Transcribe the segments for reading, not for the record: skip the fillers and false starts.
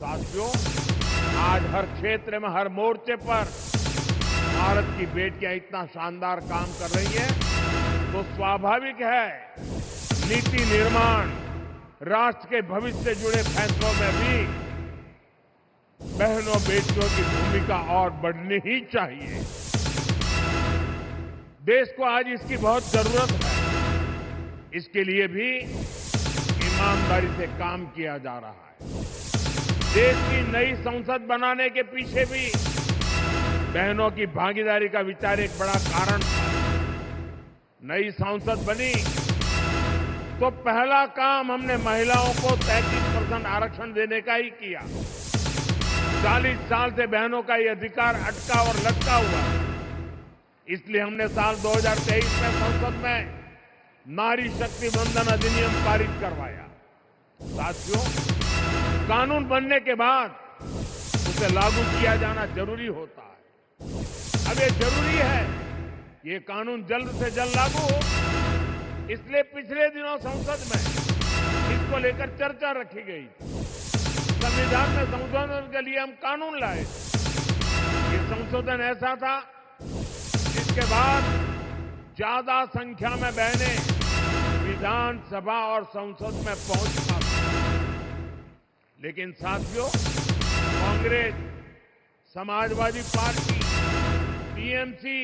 साथियों, आज हर क्षेत्र में, हर मोर्चे पर भारत की बेटियां इतना शानदार काम कर रही हैं, तो स्वाभाविक है नीति निर्माण, राष्ट्र के भविष्य से जुड़े फैसलों में भी बहनों बेटियों की भूमिका और बढ़नी ही चाहिए। देश को आज इसकी बहुत जरूरत है। इसके लिए भी ईमानदारी से काम किया जा रहा है। देश की नई संसद बनाने के पीछे भी बहनों की भागीदारी का विचार एक बड़ा कारण था। नई संसद बनी तो पहला काम हमने महिलाओं को 33% आरक्षण देने का ही किया। 40 साल से बहनों का ये अधिकार अटका और लटका हुआ। इसलिए हमने साल 2023 में संसद में नारी शक्ति वंदन अधिनियम पारित करवाया। साथियों, कानून बनने के बाद उसे लागू किया जाना जरूरी होता है। अब ये जरूरी है ये कानून जल्द से जल्द लागू हो। इसलिए पिछले दिनों संसद में इसको लेकर चर्चा रखी गई। संविधान में संशोधन के लिए हम कानून लाए। ये संशोधन ऐसा था जिसके बाद ज्यादा संख्या में बहनें विधानसभा और संसद में पहुंच पाती। लेकिन साथियों, कांग्रेस, समाजवादी पार्टी, टीएमसी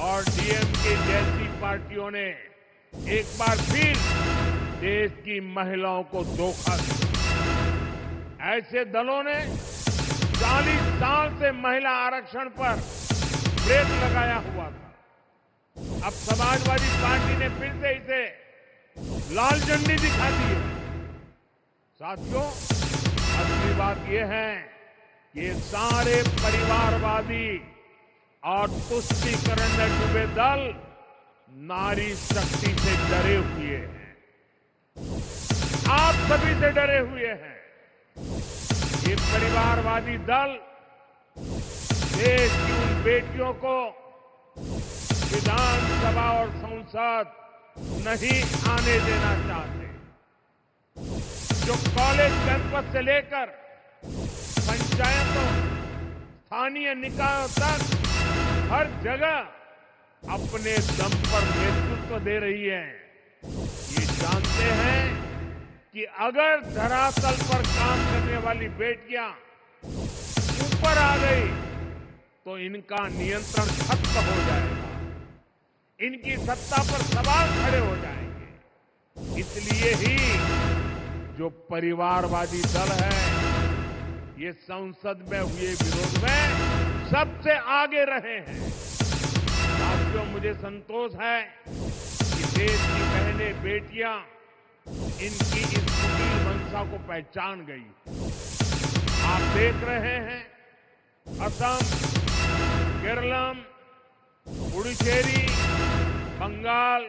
और डीएमके जैसी पार्टियों ने एक बार फिर देश की महिलाओं को धोखा दिया। ऐसे दलों ने 40 साल से महिला आरक्षण पर ब्रेक लगाया हुआ था। अब समाजवादी पार्टी ने फिर से इसे लाल झंडी दिखा दी है। साथियों, असली बात यह है कि ये सारे परिवारवादी और तुष्टीकरण में डूबे दल नारी शक्ति से डरे हुए हैं। आप सभी से डरे हुए हैं। ये परिवारवादी दल देश की उन बेटियों को विधानसभा और संसद नहीं आने देना चाहते। जो कॉलेज कैंपस से लेकर पंचायतों, स्थानीय निकायों तक हर जगह अपने दम पर नेतृत्व दे रही है, ये जानते हैं कि अगर धरातल पर काम करने वाली बेटियां ऊपर आ गई तो इनका नियंत्रण खत्म हो जाएगा। इनकी सत्ता पर सवाल खड़े हो जाएंगे। इसलिए ही जो परिवारवादी दल है, ये संसद में हुए विरोध में सबसे आगे रहे हैं। साथियों, मुझे संतोष है कि देश की बहनें, बेटियां इनकी इस कुटिल मंशा को पहचान गई। आप देख रहे हैं असम, केरलम, पुडुचेरी, बंगाल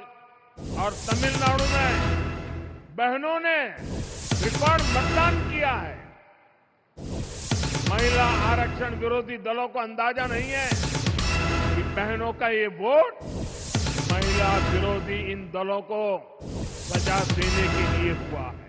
और तमिलनाडु में बहनों ने रिकॉर्ड मतदान किया है। महिला आरक्षण विरोधी दलों को अंदाजा नहीं है कि बहनों का ये वोट महिला विरोधी इन दलों को सजा देने के लिए हुआ है।